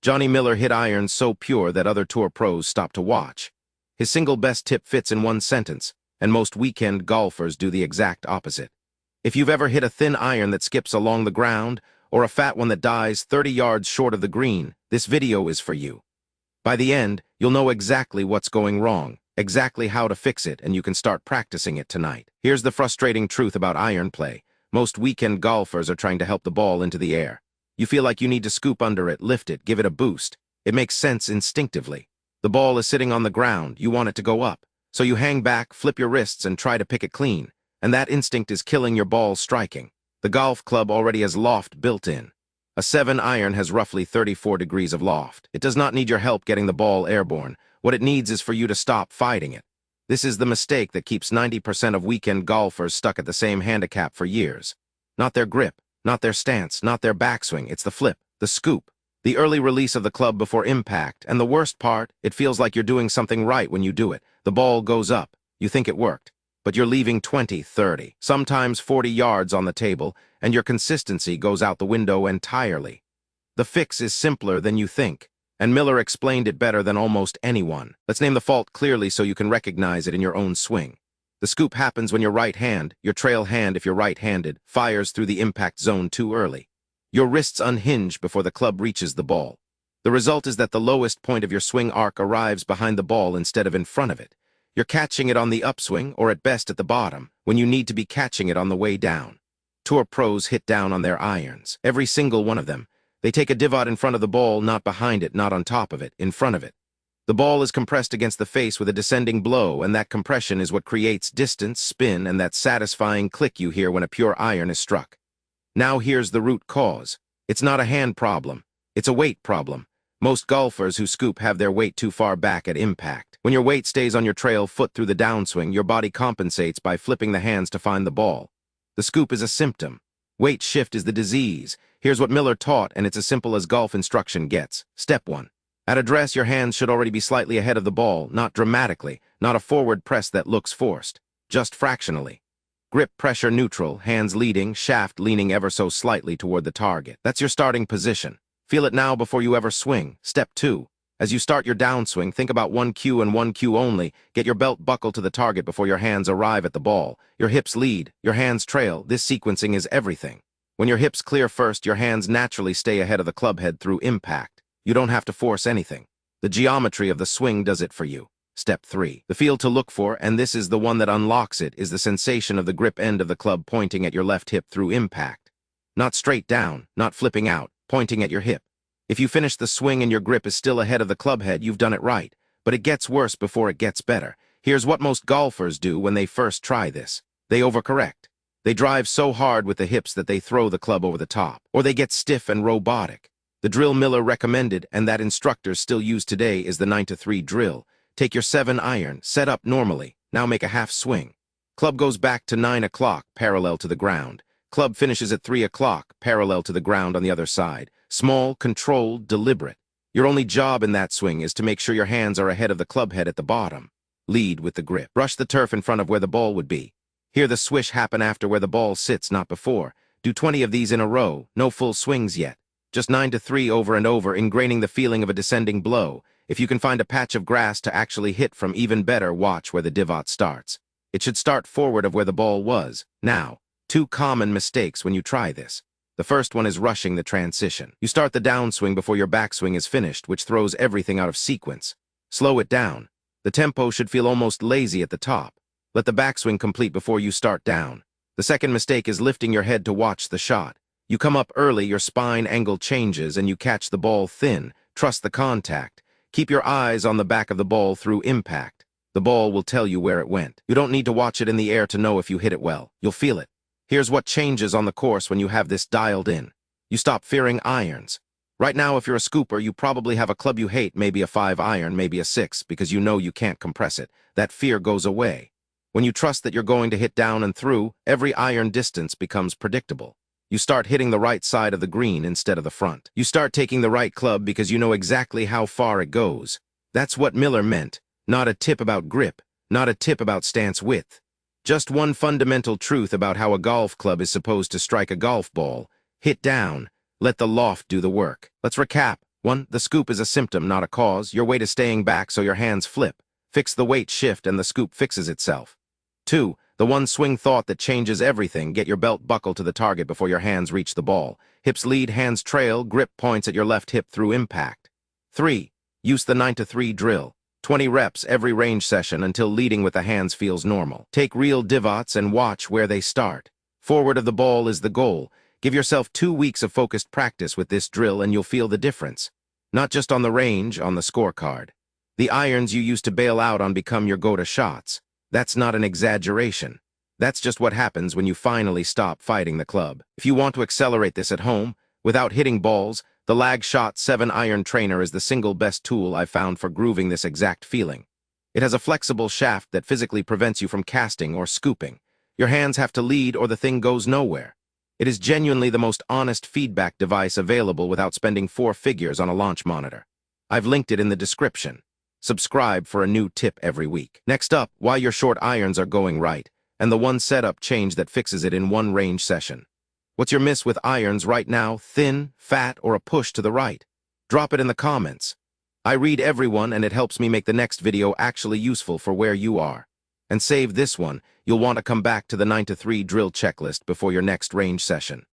Johnny Miller hit irons so pure that other tour pros stopped to watch. His single best tip fits in one sentence, and most weekend golfers do the exact opposite. If you've ever hit a thin iron that skips along the ground, or a fat one that dies 30 yards short of the green, this video is for you. By the end, you'll know exactly what's going wrong, exactly how to fix it, and you can start practicing it tonight. Here's the frustrating truth about iron play. Most weekend golfers are trying to help the ball into the air. You feel like you need to scoop under it, lift it, give it a boost. It makes sense instinctively. The ball is sitting on the ground, you want it to go up. So you hang back, flip your wrists, and try to pick it clean. And that instinct is killing your ball striking. The golf club already has loft built in. A 7-iron has roughly 34 degrees of loft. It does not need your help getting the ball airborne. What it needs is for you to stop fighting it. This is the mistake that keeps 90% of weekend golfers stuck at the same handicap for years. Not their grip, not their stance, not their backswing. It's the flip, the scoop, the early release of the club before impact. And the worst part, it feels like you're doing something right when you do it. The ball goes up. You think it worked. But you're leaving 20, 30, sometimes 40 yards on the table, and your consistency goes out the window entirely. The fix is simpler than you think, and Miller explained it better than almost anyone. Let's name the fault clearly so you can recognize it in your own swing. The scoop happens when your right hand, your trail hand if you're right-handed, fires through the impact zone too early. Your wrists unhinge before the club reaches the ball. The result is that the lowest point of your swing arc arrives behind the ball instead of in front of it. You're catching it on the upswing, or at best at the bottom, when you need to be catching it on the way down. Tour pros hit down on their irons, every single one of them. They take a divot in front of the ball, not behind it, not on top of it, in front of it. The ball is compressed against the face with a descending blow, and that compression is what creates distance, spin, and that satisfying click you hear when a pure iron is struck. Now here's the root cause. It's not a hand problem. It's a weight problem. Most golfers who scoop have their weight too far back at impact. When your weight stays on your trail foot through the downswing, your body compensates by flipping the hands to find the ball. The scoop is a symptom. Weight shift is the disease. Here's what Miller taught, and it's as simple as golf instruction gets. Step 1. At address, your hands should already be slightly ahead of the ball, not dramatically, not a forward press that looks forced, just fractionally. Grip pressure neutral, hands leading, shaft leaning ever so slightly toward the target. That's your starting position. Feel it now before you ever swing. Step 2. As you start your downswing, think about 1 cue and 1 cue only. Get your belt buckled to the target before your hands arrive at the ball. Your hips lead, your hands trail. This sequencing is everything. When your hips clear first, your hands naturally stay ahead of the club head through impact. You don't have to force anything. The geometry of the swing does it for you. Step 3. The feel to look for, and this is the one that unlocks it, is the sensation of the grip end of the club pointing at your left hip through impact. Not straight down, not flipping out, pointing at your hip. If you finish the swing and your grip is still ahead of the club head, you've done it right. But it gets worse before it gets better. Here's what most golfers do when they first try this. They overcorrect. They drive so hard with the hips that they throw the club over the top. Or they get stiff and robotic. The drill Miller recommended, and that instructors still use today, is the 9-3 drill. Take your 7-iron, set up normally, now make a half swing. Club goes back to 9 o'clock, parallel to the ground. Club finishes at 3 o'clock, parallel to the ground on the other side. Small, controlled, deliberate. Your only job in that swing is to make sure your hands are ahead of the club head at the bottom. Lead with the grip. Brush the turf in front of where the ball would be. Hear the swish happen after where the ball sits, not before. Do 20 of these in a row, no full swings yet. Just 9-3 over and over, ingraining the feeling of a descending blow. If you can find a patch of grass to actually hit from, even better, watch where the divot starts. It should start forward of where the ball was. Now, 2 common mistakes when you try this. The first one is rushing the transition. You start the downswing before your backswing is finished, which throws everything out of sequence. Slow it down. The tempo should feel almost lazy at the top. Let the backswing complete before you start down. The second mistake is lifting your head to watch the shot. You come up early, your spine angle changes, and you catch the ball thin. Trust the contact. Keep your eyes on the back of the ball through impact. The ball will tell you where it went. You don't need to watch it in the air to know if you hit it well. You'll feel it. Here's what changes on the course when you have this dialed in. You stop fearing irons. Right now, if you're a scooper, you probably have a club you hate, maybe a 5-iron, maybe a 6, because you know you can't compress it. That fear goes away. When you trust that you're going to hit down and through, every iron distance becomes predictable. You start hitting the right side of the green instead of the front. You start taking the right club because you know exactly how far it goes. That's what Miller meant. Not a tip about grip, not a tip about stance width. Just one fundamental truth about how a golf club is supposed to strike a golf ball. Hit down. Let the loft do the work. Let's recap. 1. The scoop is a symptom, not a cause. Your weight is staying back so your hands flip. Fix the weight shift and the scoop fixes itself. 2. The one swing thought that changes everything. Get your belt buckled to the target before your hands reach the ball. Hips lead, hands trail, grip points at your left hip through impact. 3. Use the 9-to-3 drill. 20 reps every range session until leading with the hands feels normal. Take real divots and watch where they start. Forward of the ball is the goal. Give yourself 2 weeks of focused practice with this drill and you'll feel the difference. Not just on the range, on the scorecard. The irons you used to bail out on become your go-to shots. That's not an exaggeration. That's just what happens when you finally stop fighting the club. If you want to accelerate this at home, without hitting balls, the Lag Shot 7-iron trainer is the single best tool I've found for grooving this exact feeling. It has a flexible shaft that physically prevents you from casting or scooping. Your hands have to lead or the thing goes nowhere. It is genuinely the most honest feedback device available without spending 4 figures on a launch monitor. I've linked it in the description. Subscribe for a new tip every week. Next up, why your short irons are going right, and the one setup change that fixes it in one range session. What's your miss with irons right now? Thin, fat, or a push to the right? Drop it in the comments. I read everyone and it helps me make the next video actually useful for where you are. And save this one, you'll want to come back to the 9-to-3 drill checklist before your next range session.